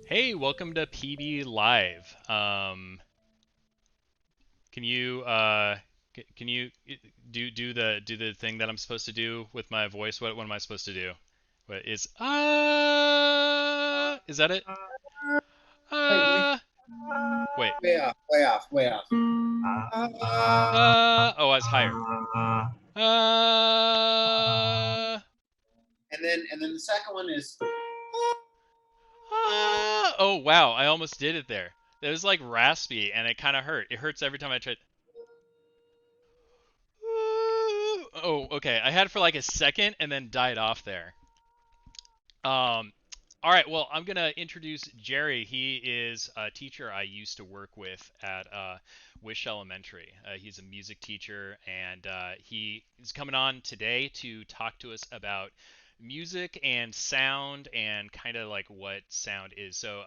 Hey, welcome to PB Live. Can you can you do the thing that I'm supposed to do with my voice? What am I supposed to do? What is Is that it? Wait, Wait. way off, way off, way off. Oh, I was higher. And then the second one is Oh wow, I almost did it there. It was like raspy and it kind of hurt. It hurts every time I try. Oh, okay. I had it for like a second and then died off there. Um, all right. Well, I'm gonna introduce Gerry. He is a teacher I used to work with at Wish Elementary. He's a music teacher, and he is coming on today to talk to us about music and sound and kind of like what sound is. So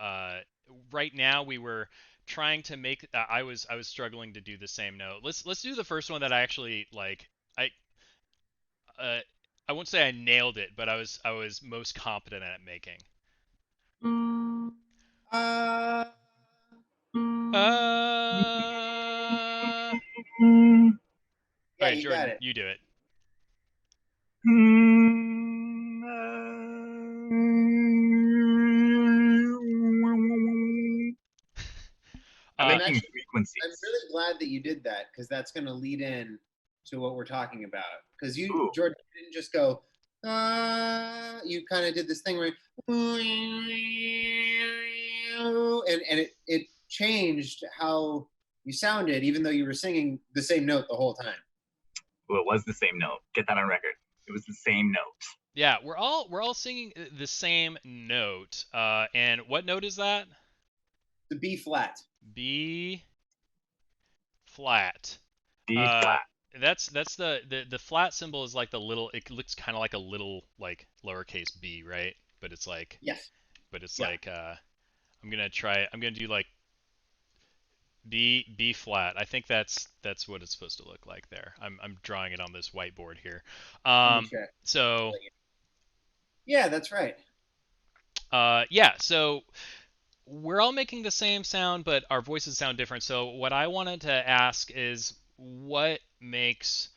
right now we were trying to make. I was struggling to do the same note. Let's do the first one that I actually like. Uh, I won't say I nailed it, but I was most competent at making. uh, All yeah, right, you got Jordan, it. you do it. I'm Uh, I'm making actually, I'm frequencies. really glad that you did that because that's going to lead in to what we're talking about. Because you, Ooh, Jordan, didn't just go. You kind of did this thing where, and it changed how you sounded, even though you were singing the same note the whole time. well, it was the same note. Get that on record. It was the same note. yeah, we're all singing the same note. And what note is that? The B flat. B flat. D Uh, flat. that's the flat symbol is like the little. It looks kind of like a little like lowercase b, right? But it's like, Yes. but it's Yeah. like I'm gonna try. I'm gonna do like B flat. I think that's what it's supposed to look like there. I'm drawing it on this whiteboard here. Let me Um, check. so Yeah, that's right. yeah, so we're all making the same sound, but our voices sound different. So what I wanted to ask is what makes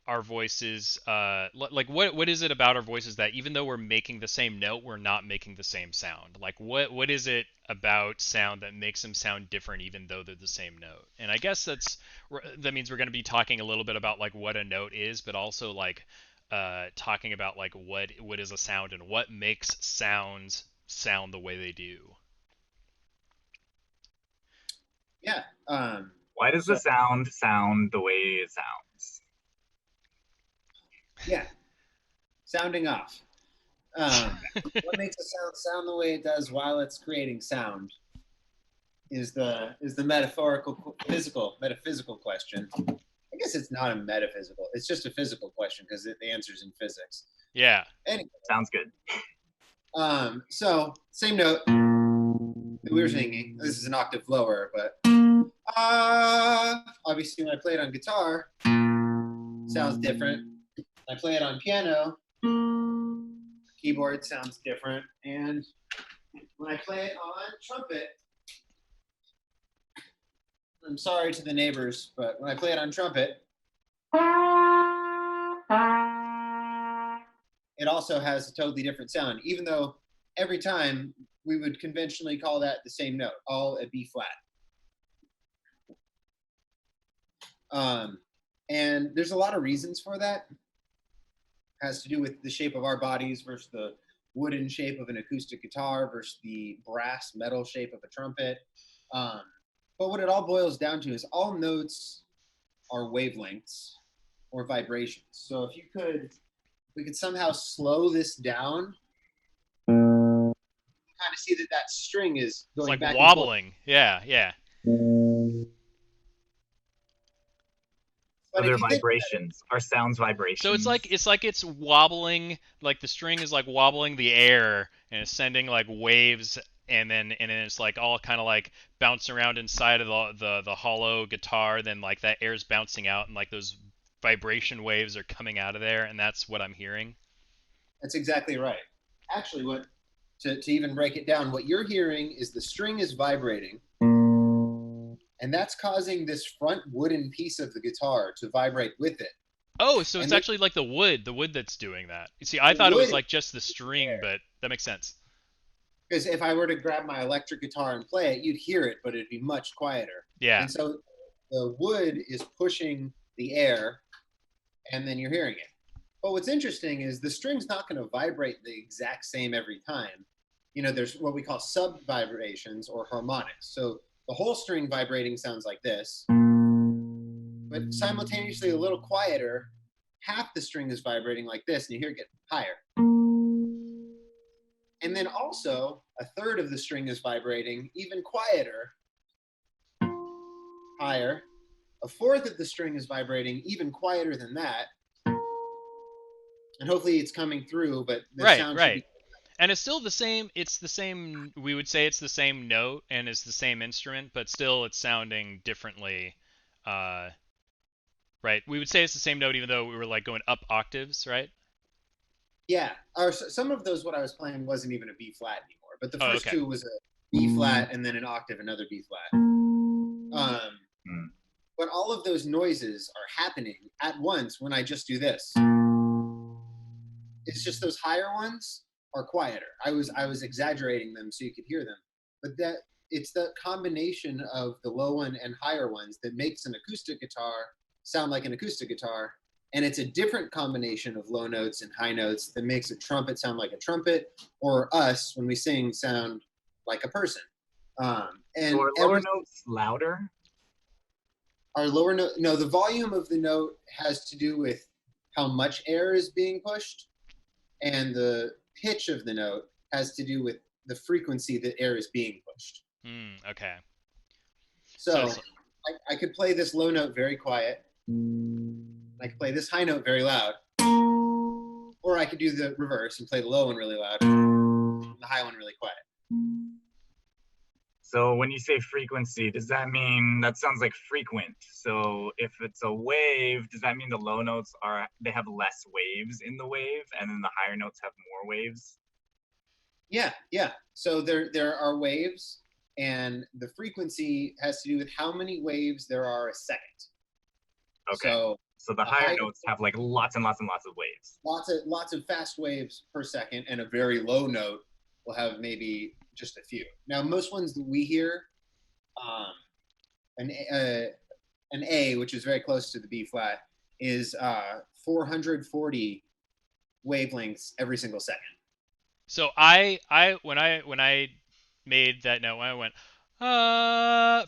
our voices like what is it about our voices that even though we're making the same note, we're not making the same sound? Like what is it about sound that makes them sound different even though they're the same note? And I guess that means we're going to be talking a little bit about like what a note is, but also like talking about like what is a sound and what makes sounds sound the way they do. Yeah. Why does the So sound the way it sounds? yeah, sounding off. What makes a sound the way it does while it's creating sound is the metaphorical metaphysical question. I guess it's not a metaphysical. It's just a physical question because the answer's in physics. Yeah. Anyway, Sounds good. so same note that we were singing. This is an octave lower, but obviously when I play it on guitar, sounds different. When I play it on piano, keyboard sounds different, and when I play it on trumpet, I'm sorry to the neighbors, but when I play it on trumpet, It also has a totally different sound, even though every time we would conventionally call that the same note, all a B flat. And there's a lot of reasons for that. It has to do with the shape of our bodies versus the wooden shape of an acoustic guitar versus the brass metal shape of a trumpet. But what it all boils down to is all notes are wavelengths or vibrations. So if we could somehow slow this down, kind of see that that string is It's going like back and forth. wobbling. Yeah, yeah. So But if they're you think vibrations. Are sounds So it's vibrations? like it's wobbling, like the string is like wobbling the air and it's sending like waves, and then it's like all kind of like bouncing around inside of the hollow guitar. Then like that air's bouncing out, and like those vibration waves are coming out of there, and that's what I'm hearing. that's exactly right. Actually, what to even break it down, what you're hearing is the string is vibrating, and that's causing this front wooden piece of the guitar to vibrate with it. Oh, so it's And then actually like the wood that's doing that. You see, I the thought it wood was is like just the string, there. but that makes sense. Because if I were to grab my electric guitar and play it, you'd hear it, but it'd be much quieter. Yeah. And so the wood is pushing the air, and then you're hearing it. But what's interesting is the string's not going to vibrate the exact same every time. You know, there's what we call sub vibrations or harmonics. So the whole string vibrating sounds like this, but simultaneously a little quieter, half the string is vibrating like this, and you hear it get higher. And then also a third of the string is vibrating even quieter, higher. A fourth of the string is vibrating even quieter than that. And hopefully it's coming through, but the Right, sound should right. be. And it's still the same. It's the same. We would say it's the same note and it's the same instrument, but still it's sounding differently. Uh, right. We would say it's the same note, even though we were like going up octaves, right? Yeah, or some of those what I was playing wasn't even a B flat anymore, but the Oh, first okay. two was a B flat and then an octave, another B flat. Hmm. But all of those noises are happening at once when I just do this. It's just those higher ones are quieter. I was exaggerating them so you could hear them, but that it's the combination of the low one and higher ones that makes an acoustic guitar sound like an acoustic guitar, and it's a different combination of low notes and high notes that makes a trumpet sound like a trumpet, or us when we sing sound like a person. So And are lower every notes louder? our lower note, no, the volume of the note has to do with how much air is being pushed, and the pitch of the note has to do with the frequency that air is being pushed. Okay. So So I could play this low note very quiet. I could play this high note very loud. Or I could do the reverse and play the low one really loud, and the high one really quiet. So when you say frequency, does that mean that sounds like frequent? So if it's a wave, does that mean the low notes they have less waves in the wave, and then the higher notes have more waves? Yeah, yeah. So there are waves, and the frequency has to do with how many waves there are a second. Okay. So So the a higher higher notes have like lots and lots and lots of waves. lots of fast waves per second, and a very low note will have maybe just a few. Now, most ones that we hear, um, an an A, which is very close to the B flat, is 440 wavelengths every single second. so I when I made that note, when I went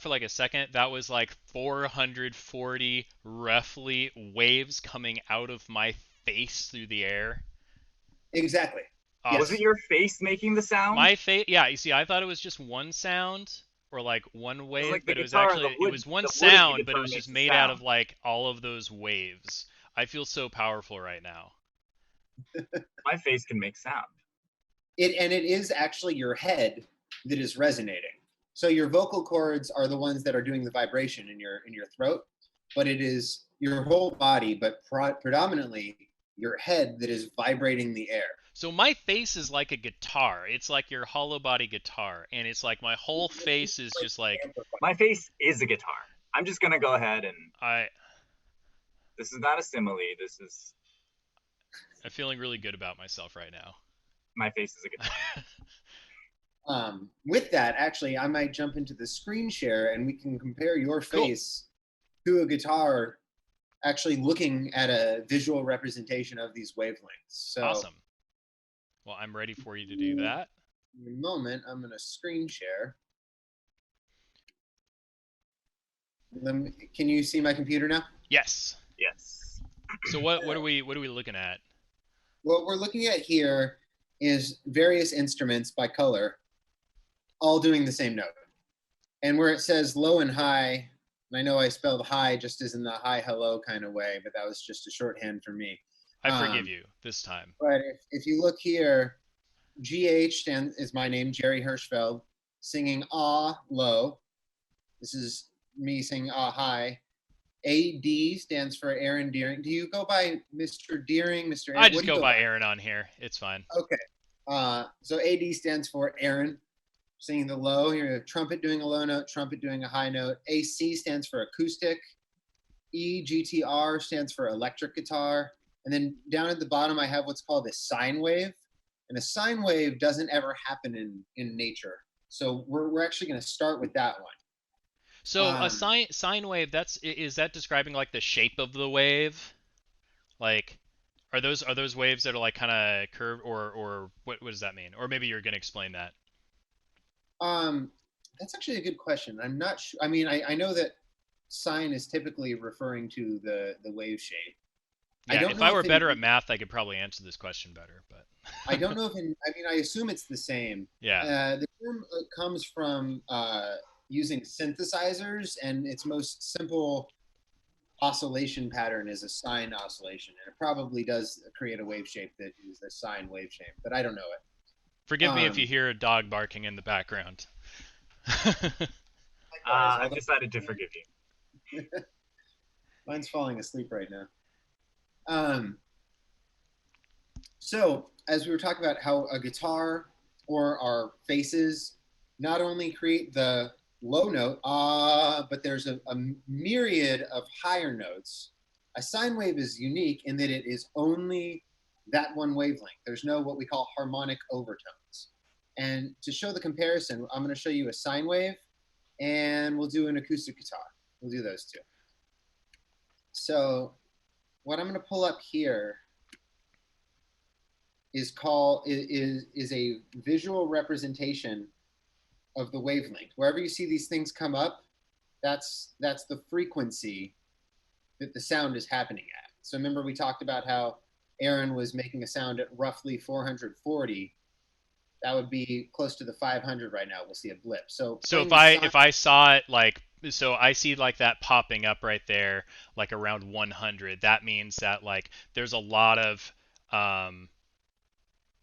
for like a second, that was like 440 roughly waves coming out of my face through the air. Exactly. Was it Yes. Awesome. your face making the sound? My face, yeah. You see, I thought it was just one sound or like one It's wave, like the but it was guitar, actually it was one the wood of the sound, but it guitar was just makes a made out of sound. like all of those waves. I feel so powerful right now. My face can make sound. It is actually your head that is resonating. So your vocal cords are the ones that are doing the vibration in your throat, but it is your whole body, but predominantly your head that is vibrating the air. So my face is like a guitar. It's like your hollow body guitar, and it's like my whole face is just like My face is a guitar. I'm just gonna go ahead and I This is not a simile. This is I'm feeling really good about myself right now. my face is a guitar. With that, actually, I might jump into the screen share and we can compare your Cool. face to a guitar, actually looking at a visual representation of these wavelengths. So, Awesome. Well, I'm ready for you to do that. in a moment, I'm going to screen share. Can you see my computer now? Yes. Yes. So what are we looking at? What we're looking at here is various instruments by color, all doing the same note. And where it says low and high, and I know I spelled high just as in the hi hello kind of way, but that was just a shorthand for me. I forgive you this time. But if you look here, GH is my name, Gerry Hirschfeld, singing ah low. This is me singing ah high. AD stands for Aaron Deering. Do you go by Mr. Deering, Mr. Aaron? I just go by Aaron on here. It's fine. Okay. So AD stands for Aaron, singing the low. Here you have trumpet doing a low note, trumpet doing a high note. AC stands for acoustic. EGTR stands for electric guitar. And then down at the bottom, I have what's called a sine wave. And a sine wave doesn't ever happen in nature. So we're actually going to start with that one. So a sine wave, is that describing like the shape of the wave? Like are those waves that are like kind of curved, or what does that mean? Or maybe you're going to explain that. That's actually a good question. I'm not sure. I mean, I know that sine is typically referring to the wave shape. Yeah, if I were better at math, I could probably answer this question better, but I don't know if I assume it's the same. yeah. The term comes from using synthesizers, and its most simple oscillation pattern is a sine oscillation, and it probably does create a wave shape that is a sine wave shape, but I don't know it. Forgive me if you hear a dog barking in the background. I've decided to forgive you. Mine's falling asleep right now. So, as we were talking about how a guitar or our faces not only create the low note, but there's a myriad of higher notes. A sine wave is unique in that it is only that one wavelength. There's no what we call harmonic overtones. And to show the comparison, I'm going to show you a sine wave, and we'll do an acoustic guitar. We'll do those two. So what I'm going to pull up here is a visual representation of the wavelength. Wherever you see these things come up, that's the frequency that the sound is happening at. So remember we talked about how Aaron was making a sound at roughly 440. That would be close to the 500 right now. We'll see a blip. So if I saw it so I see like that popping up right there, like around 100. That means that like there's a lot of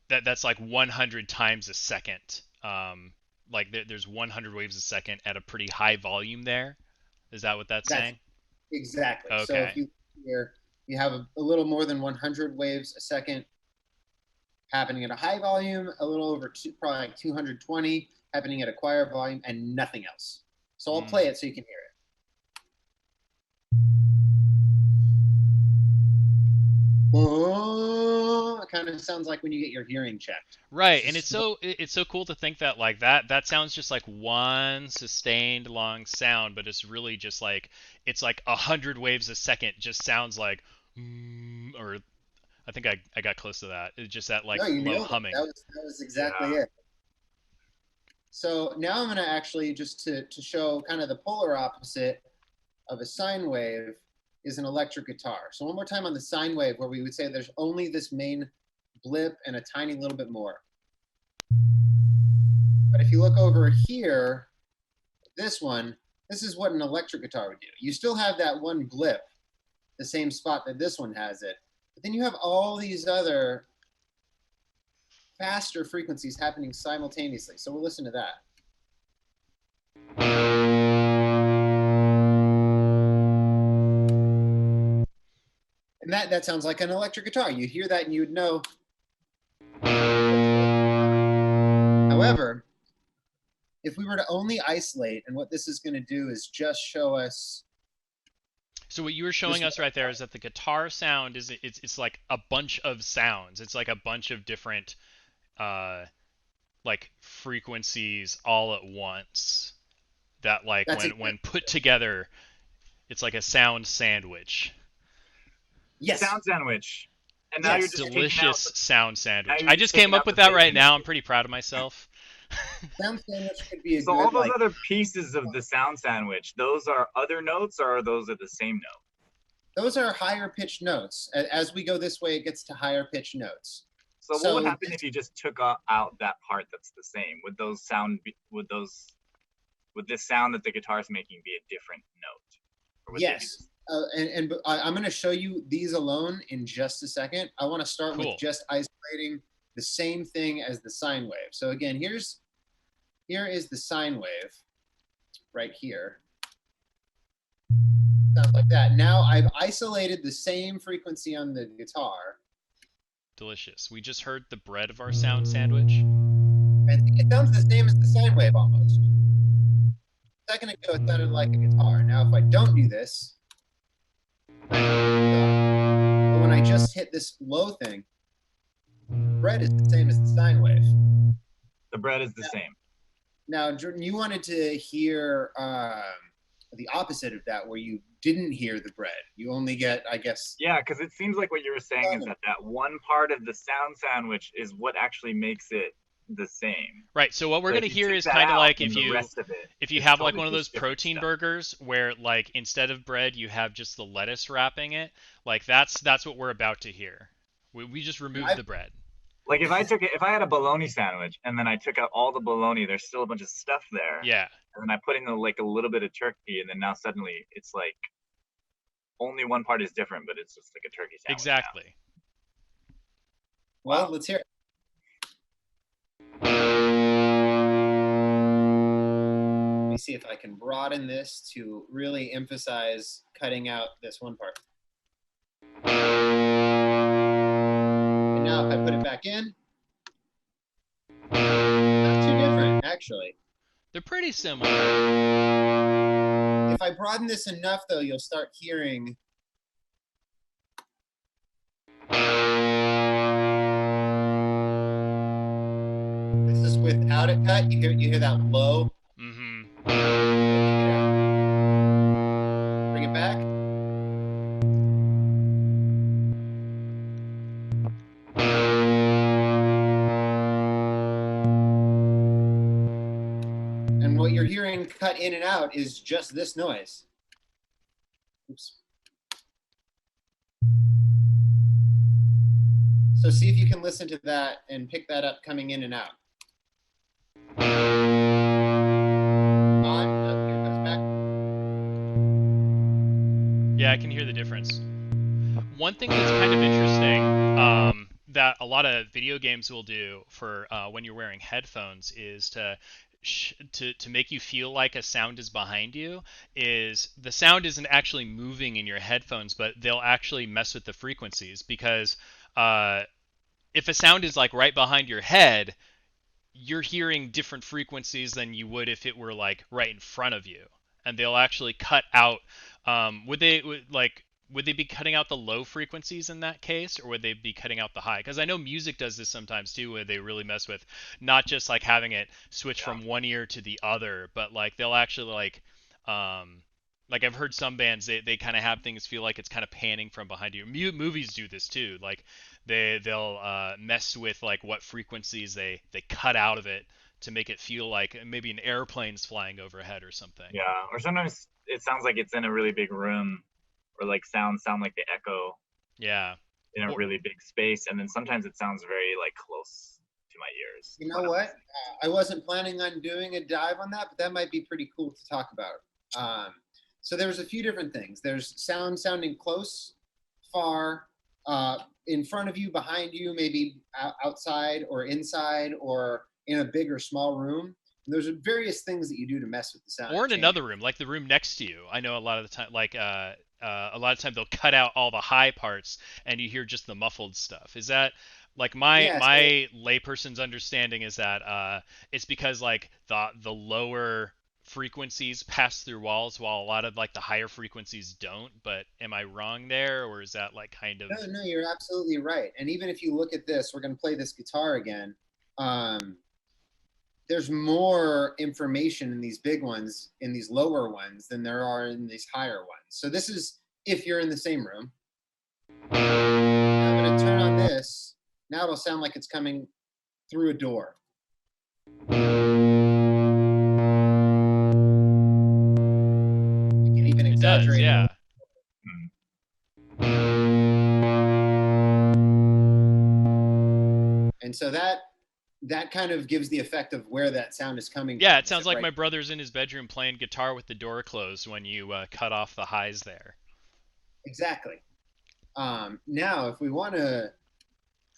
that's like 100 times a second. Like there's 100 waves a second at a pretty high volume there. Is that what that's saying? Exactly. Okay. So if you have a little more than 100 waves a second happening at a high volume, a little over probably like 220 happening at a quiet volume, and nothing else. So I'll play it so you can hear it. Oh, it kind of sounds like when you get your hearing checked. Right, and it's so cool to think that like that sounds just like one sustained long sound, but it's really just like it's like 100 waves a second. It just sounds like, or I think I got close to that. It's just that like low humming. That was exactly it. So now I'm going to actually just to show kind of the polar opposite of a sine wave is an electric guitar. So one more time on the sine wave, where we would say there's only this main blip and a tiny little bit more. But if you look over here, this is what an electric guitar would do. You still have that one blip, the same spot that this one has it, but then you have all these other faster frequencies happening simultaneously. So we'll listen to that. And that sounds like an electric guitar. You hear that and you would know. However, if we were to only isolate, and what this is going to do is just show us So what you were This showing way. us right there is that the guitar sound is it's like a bunch of sounds. It's like a bunch of different uh like frequencies all at once that like That's when put together it's like a sound sandwich. yes, Sound sandwich. And now A you're yes. just taking out delicious sound now sandwich. you're I just just came taking up out with the that right bacon. now. I'm pretty proud of myself. Sound sandwich could be a So all good those like. other pieces of the sound sandwich, those are other notes or are those are the same note? Those are higher pitched notes. As we go this way, it gets to higher pitched notes. So what would So happen if you just took out that part that's the same? Would those sound would those would this sound that the guitar is making be a different note? Or would they be yes, and I'm going to show you these alone in just a second. I want to start with Cool. just isolating the same thing as the sine wave. So again, here is the sine wave right here. Sounds like that. Now I've isolated the same frequency on the guitar. Delicious. We just heard the bread of our sound sandwich. And it sounds the same as the sine wave almost. A second ago, it sounded like a guitar. Now, if I don't do this, but when I just hit this low thing, bread is the same as the sine wave. the bread is the same? Now, Jordan, you wanted to hear the opposite of that, where you didn't hear the bread. You only get, I guess. Yeah, because it seems like what you were saying is that one part of the sound sandwich is what actually makes it the same. Right. So what we're So going if to you hear take is that kind of out, like then the rest of it if you is have like totally one of those just different protein stuff. burgers where like instead of bread you have just the lettuce wrapping it. Like that's what we're about to hear. We just removed the bread. Like if I had a bologna sandwich and then I took out all the bologna, there's still a bunch of stuff there. Yeah. And then I put in like a little bit of turkey, and then now suddenly it's like only one part is different, but it's just like a turkey sandwich. Exactly. Now. Well, Wow. let's hear it. Let me see if I can broaden this to really emphasize cutting out this one part. And now if I put it back in, not too different, actually. They're pretty similar. If I broaden this enough, though, you'll start hearing this is without it cut. You hear that low. Mm-hmm. Bring it back. And what you're hearing cut in and out is just this noise. Oops. So see if you can listen to that and pick that up coming in and out. On, here it comes back. Yeah, I can hear the difference. One thing that's kind of interesting that a lot of video games will do for when you're wearing headphones is to make you feel like a sound is behind you is the sound isn't actually moving in your headphones, but they'll actually mess with the frequencies because if a sound is like right behind your head, you're hearing different frequencies than you would if it were like right in front of you, and they'll actually cut out. Would they be cutting out the low frequencies in that case, or would they be cutting out the high? Because I know music does this sometimes too, where they really mess with not just like having it switch from one ear to the other, but like they'll actually like I've heard some bands they kind of have things feel like it's kind of panning from behind you. Movies do this too. Like they'll mess with like what frequencies they cut out of it to make it feel like maybe an airplane's flying overhead or something. Yeah, or sometimes it sounds like it's in a really big room, or like sound like they echo. Yeah. In a really big space, and then sometimes it sounds very like close to my ears. You know what? I wasn't planning on doing a dive on that, but that might be pretty cool to talk about. So there's a few different things. There's sound sounding close, far, in front of you, behind you, maybe outside or inside, or in a big or small room. And there's various things that you do to mess with the sound. Or in another room, like the room next to you. I know a lot of the time, like a lot of time they'll cut out all the high parts and you hear just the muffled stuff. Is that like my layperson's understanding is that it's because like the lower frequencies pass through walls while a lot of like the higher frequencies don't, but am I wrong there, or is that like kind of? No, you're absolutely right. And even if you look at this, we're going to play this guitar again. Um, there's more information in these big ones, in these lower ones, than there are in these higher ones. So this is if you're in the same room. I'm going to turn on this. Now it'll sound like it's coming through a door. You can even It does, exaggerate yeah. it. And so that kind of gives the effect of where that sound is coming Yeah, from. it Is sounds it like right? my brother's in his bedroom playing guitar with the door closed when you cut off the highs there. Exactly. Now, if we want to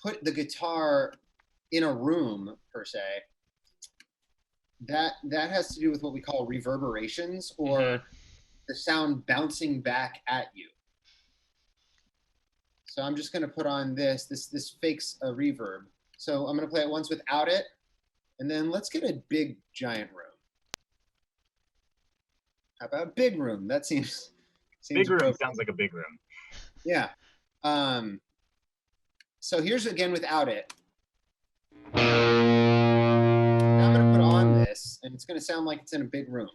put the guitar in a room per se, that has to do with what we call reverberations, Mm-hmm. or the sound bouncing back at you. So I'm just going to put on this fakes a reverb. So I'm going to play it once without it, and then let's get a big giant room. How about big room? That seems Big room appropriate. sounds like a big room. Yeah. So here's again without it. Now I'm going to put on this, and it's going to sound like it's in a big room.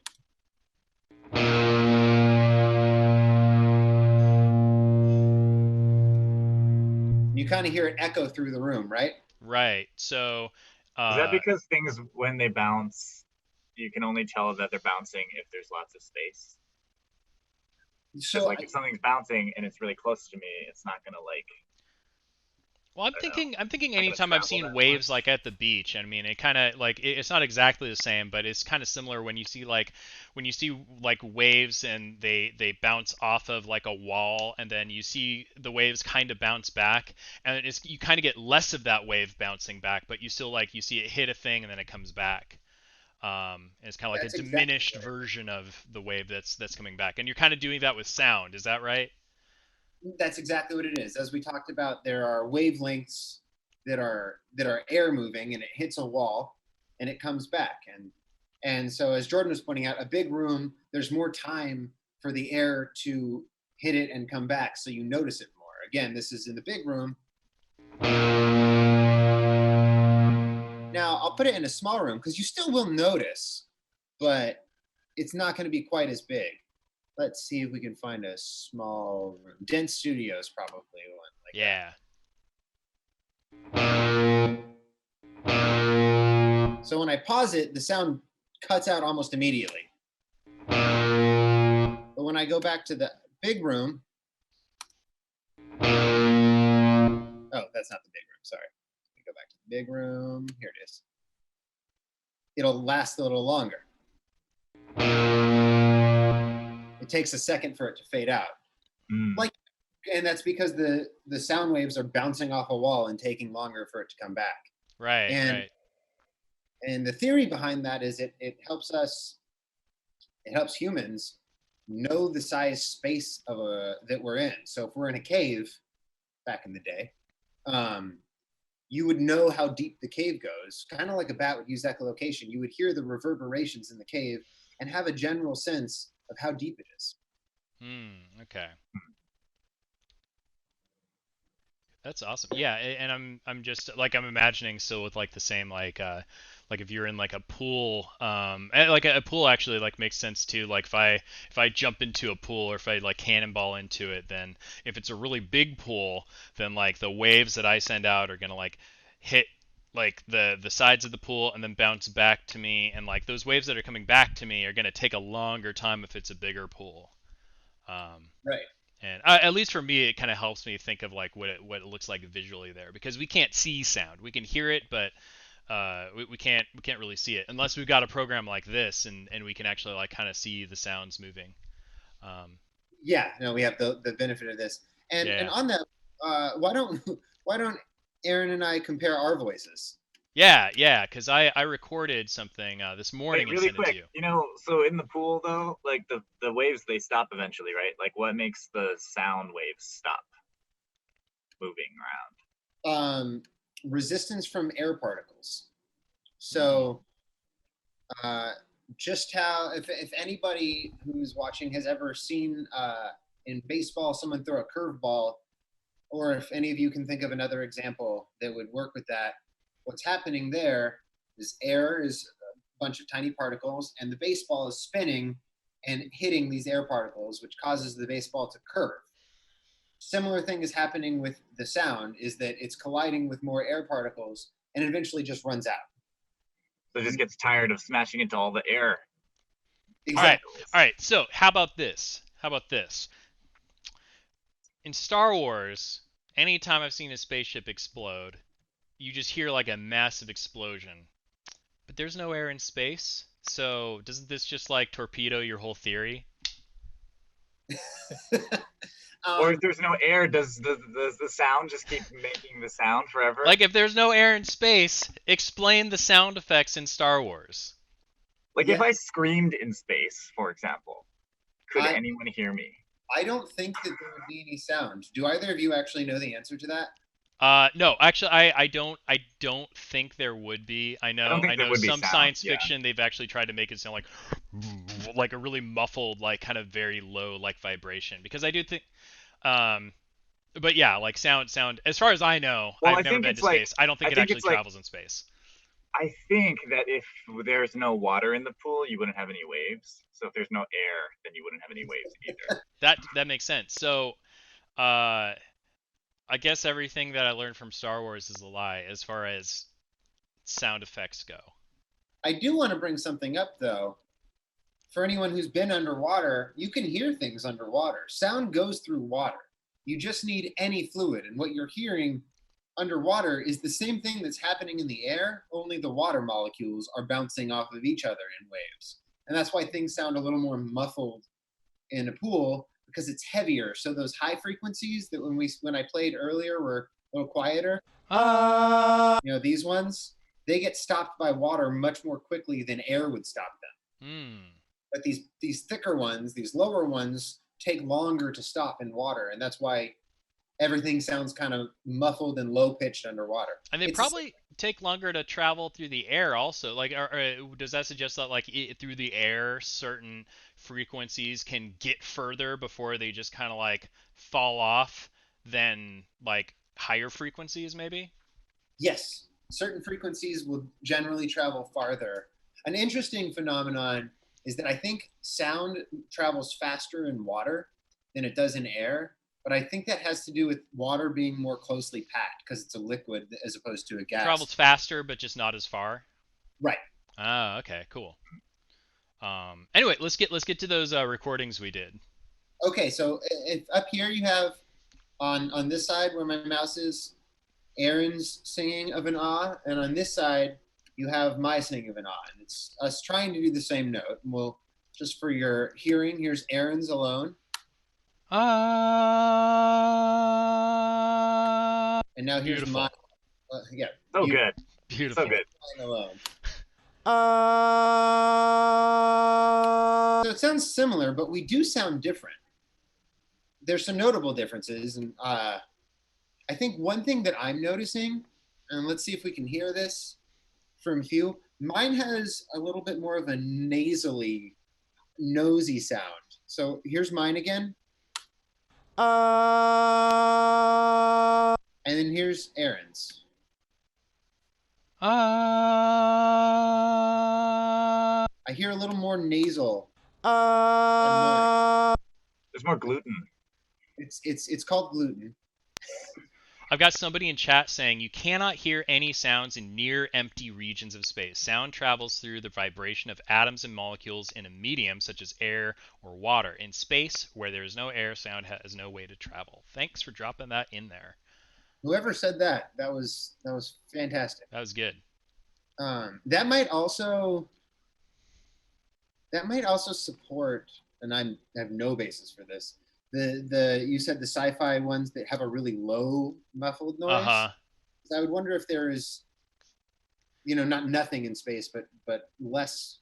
You kind of hear it echo through the room, right? Right. So, Is that because things, when they bounce, you can only tell that they're bouncing if there's lots of space? Because So like if something's bouncing and it's really close to me, it's not gonna like, well, I don't know, I'm thinking not gonna anytime I've travel seen that waves much. like at the beach, I mean, it kind of like it's not exactly the same, but it's kind of similar when you see like waves and they bounce off of like a wall, and then you see the waves kind of bounce back, and it's you kind of get less of that wave bouncing back, but you still like you see it hit a thing and then it comes back. And it's kind of like a that's exactly diminished what it version of the wave that's coming back, and you're kind of doing that with sound. Is that right? That's exactly what it is. As we talked about, there are wavelengths that are air moving, and it hits a wall, and it comes back. And so, as Jordan was pointing out, a big room, there's more time for the air to hit it and come back, so you notice it more. Again, this is in the big room. Now, I'll put it in a small room because you still will notice, but it's not going to be quite as big. Let's see if we can find a small room. Dense Studios probably one like Yeah. that. So when I pause it, the sound cuts out almost immediately. But when I go back to the big room, oh, that's not the big room. Sorry. Let me go back to the big room. Here it is. It'll last a little longer. It takes a second for it to fade out. Like, and that's because the sound waves are bouncing off a wall and taking longer for it to come back. Right. And Right. and the theory behind that is it helps us, it helps humans know the size space of that we're in. So if we're in a cave back in the day, you would know how deep the cave goes, kind of like a bat would use echolocation. You would hear the reverberations in the cave and have a general sense of how deep it is. Okay. That's awesome. Yeah, and I'm just like I'm imagining still with like the same like if you're in like a pool and, like a pool actually like makes sense too. Like if I jump into a pool or if I like cannonball into it, then if it's a really big pool, then like the waves that I send out are going to like hit like the sides of the pool and then bounce back to me, and like those waves that are coming back to me are going to take a longer time if it's a bigger pool. Um Right. and at least for me, it kind of helps me think of like what it looks like visually there, because we can't see sound. We can hear it, but we can't really see it unless we've got a program like this, and we can actually like kind of see the sounds moving. Um, Yeah, no, we have the benefit of this. And yeah, on that, why don't why don't Aaron and I compare our voices? yeah, because I recorded something this Wait, morning and really sent it to quick. you. So in the pool though, like the waves, they stop eventually, right? Like what makes the sound waves stop moving around? Resistance from air particles. Hmm. So uh, just how if anybody who's watching has ever seen in baseball someone throw a curveball, or if any of you can think of another example that would work with that, what's happening there is air is a bunch of tiny particles, and the baseball is spinning and hitting these air particles, which causes the baseball to curve. Similar thing is happening with the sound, is that it's colliding with more air particles and eventually just runs out. So it just gets tired of smashing into all the air. Exactly. All right. So how about this? How about this? In Star Wars, anytime I've seen a spaceship explode, you just hear like a massive explosion. But there's no air in space, so doesn't this just like torpedo your whole theory? Or if there's no air, does the sound just keep making the sound forever? Like if there's no air in space, explain the sound effects in Star Wars. Like Yeah. if I screamed in space, for example, could anyone hear me? I don't think that there would be any sound. Do either of you actually know the answer to that? No, actually, I don't think there would be. I don't think I there know would be some sound, science yeah. fiction they've actually tried to make it sound like a really muffled, like kind of very low like vibration. Because I do think, but yeah, like sound. As far as I know, Well, I've I never think been it's to like space. I don't think I it think actually it's like travels in space. I think that if there's no water in the pool, you wouldn't have any waves. So if there's no air, then you wouldn't have any waves either. That makes sense. So, uh, I guess everything that I learned from Star Wars is a lie as far as sound effects go. I do want to bring something up though. For anyone who's been underwater, you can hear things underwater. Sound goes through water. You just need any fluid, and what you're hearing underwater is the same thing that's happening in the air, only the water molecules are bouncing off of each other in waves. And that's why things sound a little more muffled in a pool, because it's heavier. So those high frequencies that when I played earlier were a little quieter, these ones, they get stopped by water much more quickly than air would stop them. But these thicker ones, these lower ones, take longer to stop in water, and that's why everything sounds kind of muffled and low pitched underwater. And they probably take longer to travel through the air also. Like, or does that suggest that like through the air, certain frequencies can get further before they just kind of like fall off than like higher frequencies maybe? Yes, certain frequencies will generally travel farther. An interesting phenomenon is that I think sound travels faster in water than it does in air. But I think that has to do with water being more closely packed because it's a liquid as opposed to a gas. Travels faster, but just not as far. Right. Ah, okay, cool. Anyway, let's get to those recordings we did. Okay, so if up here you have on this side where my mouse is, Aaron's singing of an ah, and on this side you have my singing of an ah, and it's us trying to do the same note. And we'll just for your hearing, here's Aaron's alone. Ah. And now here's beautiful. my yeah. So good. Beautiful. So good. Mine alone. So it sounds similar, but we do sound different. There's some notable differences, and I think one thing that I'm noticing, and let's see if we can hear this from Hugh. Mine has a little bit more of a nasally, nosy sound. So here's mine again. And then here's Aaron's. I hear a little more nasal. There's more gluten. It's called gluten. I've got somebody in chat saying you cannot hear any sounds in near empty regions of space. Sound travels through the vibration of atoms and molecules in a medium such as air or water. In space, where there is no air, sound has no way to travel. Thanks for dropping that in there. Whoever said that was fantastic. That was good. That might also support, and I have no basis for this. The you said the sci-fi ones that have a really low muffled noise. I would wonder if there is, not nothing in space, but less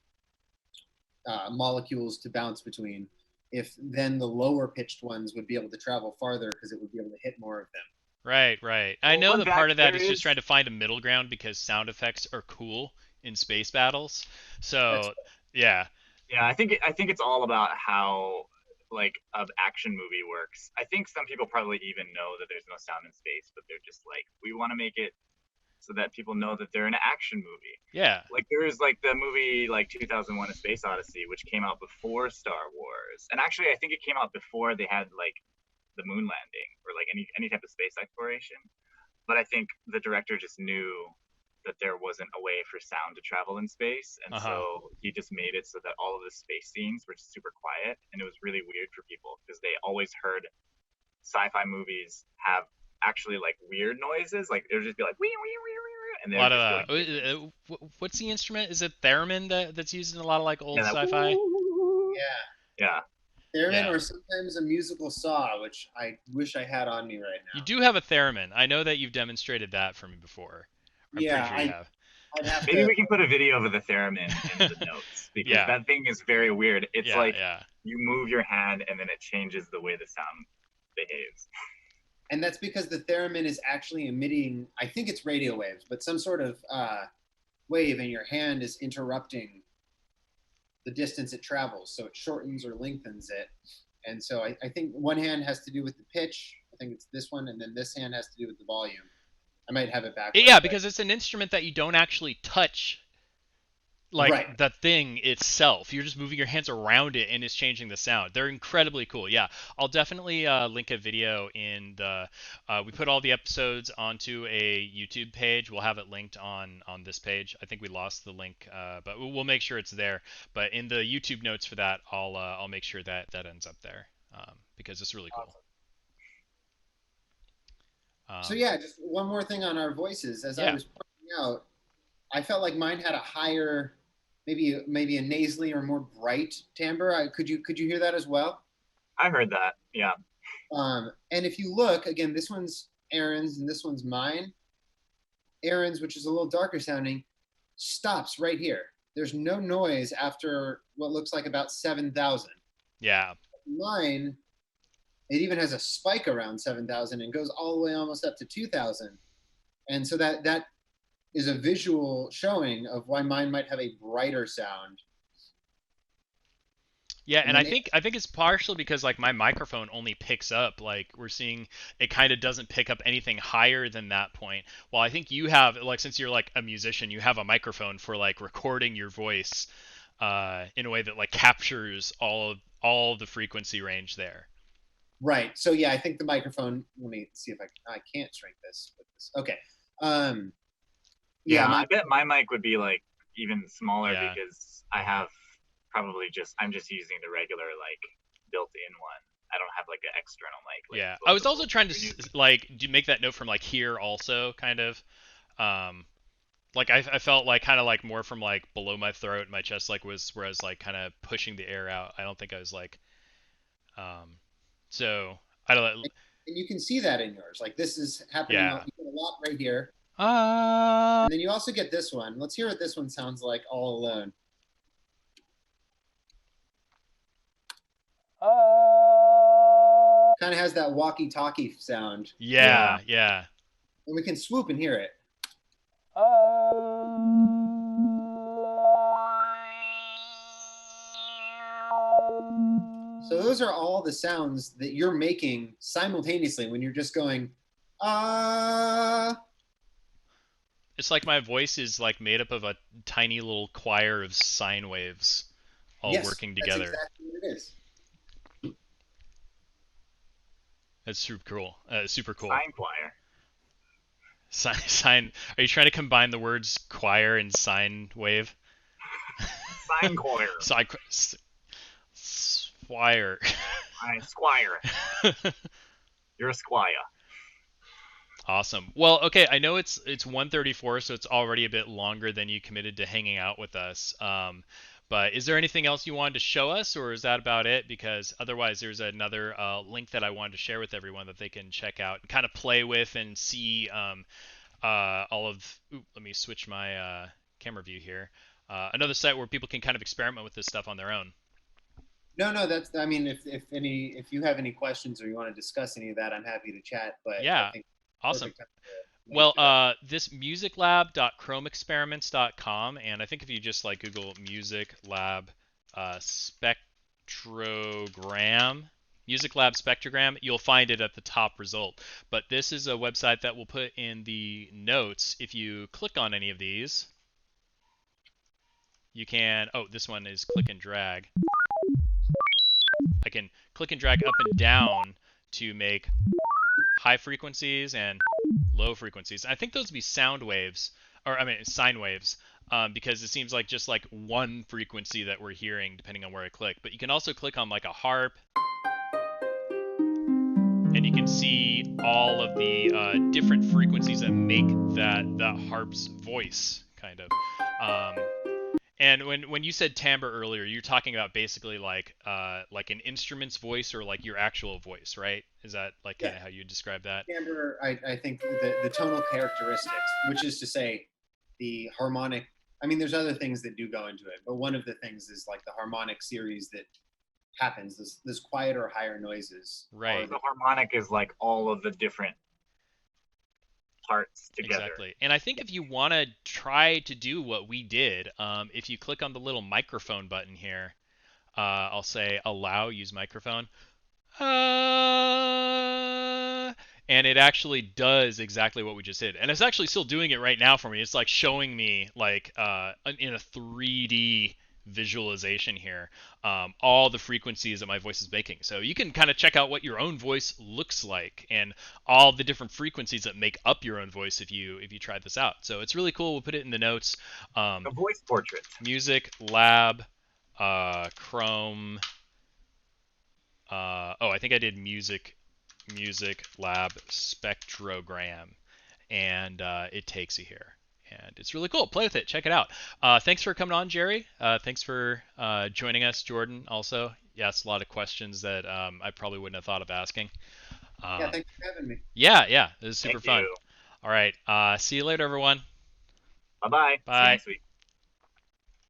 molecules to bounce between. If then the lower pitched ones would be able to travel farther because it would be able to hit more of them. Right. I know that part of that is just trying to find a middle ground because sound effects are cool in space battles. So Yeah. Yeah, I think it's all about how like an action movie works. I think some people probably even know that there's no sound in space, but they're just like, we want to make it so that people know that they're in an action movie. Yeah. Like there's like the movie like 2001: A Space Odyssey, which came out before Star Wars, and actually I think it came out before they had like the moon landing or like any type of space exploration. But I think the director just knew that there wasn't a way for sound to travel in space, and Uh-huh. so he just made it so that all of the space scenes were super quiet, and it was really weird for people because they always heard sci-fi movies have actually like weird noises, like it would just be like wee wee wee wee, and A they would lot of just be like different. what's the instrument? Is it theremin that's used in a lot of like Yeah, old that sci-fi? Yeah. yeah. Theremin Yeah. or sometimes a musical saw, which I wish I had on me right You now. do have a theremin. I know that you've demonstrated that for me before. I'm pretty Yeah, sure you have. I'd have Maybe to. we can put a video of the theremin in the notes because Yeah. that thing is very weird. It's Yeah, like yeah. you move your hand and then it changes the way the sound behaves. And that's because the theremin is actually emitting, I think it's radio waves, but some sort of wave, and your hand is interrupting the distance it travels. So it shortens or lengthens it. And so I think one hand has to do with the pitch. I think it's this one. And then this hand has to do with the volume. I might have it Yeah, backwards, but because it's an instrument that you don't actually touch like right. the thing itself. You're just moving your hands around it and it's changing the sound. They're incredibly cool. Yeah, I'll definitely link a video in the. We put all the episodes onto a YouTube page. We'll have it linked on this page. I think we lost the link, but we'll make sure it's there. But in the YouTube notes for that, I'll make sure that that ends up there because it's really cool. Awesome. So Um, yeah, just one more thing on our voices. As I yeah. was pointing out, I felt like mine had a higher, maybe a nasally or more bright timbre. Could you hear that as well? I heard that. Yeah. And if you look again, this one's Aaron's and this one's mine. Aaron's, which is a little darker sounding, stops right here. There's no noise after what looks like about 7,000. Yeah. Mine, it even has a spike around 7,000 and goes all the way almost up to 2,000. And so that is a visual showing of why mine might have a brighter sound. Yeah, And and I then think I think it's partially because like my microphone only picks up like we're seeing it kind of doesn't pick up anything higher than that point. Well, I think you have like since you're like a musician, you have a microphone for like recording your voice in a way that like captures all of the frequency range there. right. So yeah, I think the microphone. Let me see if I can't shrink this with this. Okay. Um, yeah, Yeah, my I bet my mic would be like even smaller Yeah. because I have probably just I'm just using the regular like built-in one. I don't have like an external mic like Yeah. I most was also people trying to are using. like make that note from like here also kind of um like I felt like kind of like more from like below my throat, my chest like was whereas like kind of pushing the air out. I don't think I was like um so I don't and you can see that in yours. Like this is happening. You yeah. get a lot right here, Uh and then you also get this one. Let's hear what this one sounds like all alone. Kind of has that walkie-talkie sound, Yeah. yeah, yeah. and we can swoop and hear it. So those are all the sounds that you're making simultaneously when you're just going, ah. It's like my voice is like made up of a tiny little choir of sine waves all Yes, working that's together. exactly what it is. That's super cool. Super cool. Sine choir. Sine. Are you trying to combine the words choir and sine wave? Sine choir. Sine. Choir. Squire. You're a squire. Awesome. Well, okay. I know it's 1:34, so it's already a bit longer than you committed to hanging out with us. But is there anything else you wanted to show us, or is that about it? Because otherwise, there's another link that I wanted to share with everyone that they can check out and kind of play with and see all of. Ooh, let me switch my camera view here. Another site where people can kind of experiment with this stuff on their own. No, no, that's. I mean, if you have any questions or you want to discuss any of that, I'm happy to chat. But I Yeah. think Awesome. perfect time. link Well, to that. this musiclab.chromeexperiments.com, and I think if you just like Google music lab spectrogram, music lab spectrogram, you'll find it at the top result. But this is a website that we'll put in the notes. If you click on any of these, you can. Oh, this one is click and drag. I can click and drag up and down to make high frequencies and low frequencies. I think those would be sound waves, or I mean sine waves, because it seems like just like one frequency that we're hearing depending on where I click. But you can also click on like a harp, and you can see all of the different frequencies that make that harp's voice, kind of. Um, and when you said timbre earlier, you're talking about basically like an instrument's voice or like your actual voice, right? Is that like kind Yeah, of how you describe that? timbre. I think the tonal characteristics, which is to say, the harmonic. I mean, there's other things that do go into it, but one of the things is like the harmonic series that happens. This quieter, higher noises are Right. The harmonic is like all of the different parts together. Exactly. And I think if you want to try to do what we did, if you click on the little microphone button here, I'll say allow use microphone. And it actually does exactly what we just did. And it's actually still doing it right now for me. It's like showing me like in a 3D visualization here all the frequencies that my voice is making. So you can kind of check out what your own voice looks like and all the different frequencies that make up your own voice if you try this out. So it's really cool. We'll put it in the notes. A voice portrait. Music Lab, Chrome. I think I did music lab spectrogram, and it takes you here, and it's really cool. Play with it, check it out. Thanks for coming on, Gerry. Thanks for joining us, Jordan. Also, you asked a lot of questions that I probably wouldn't have thought of asking. yeah. Um, Thanks for having me. yeah, this is super Thank fun. you. All right, see you later, everyone. Bye bye. See you Bye. next week.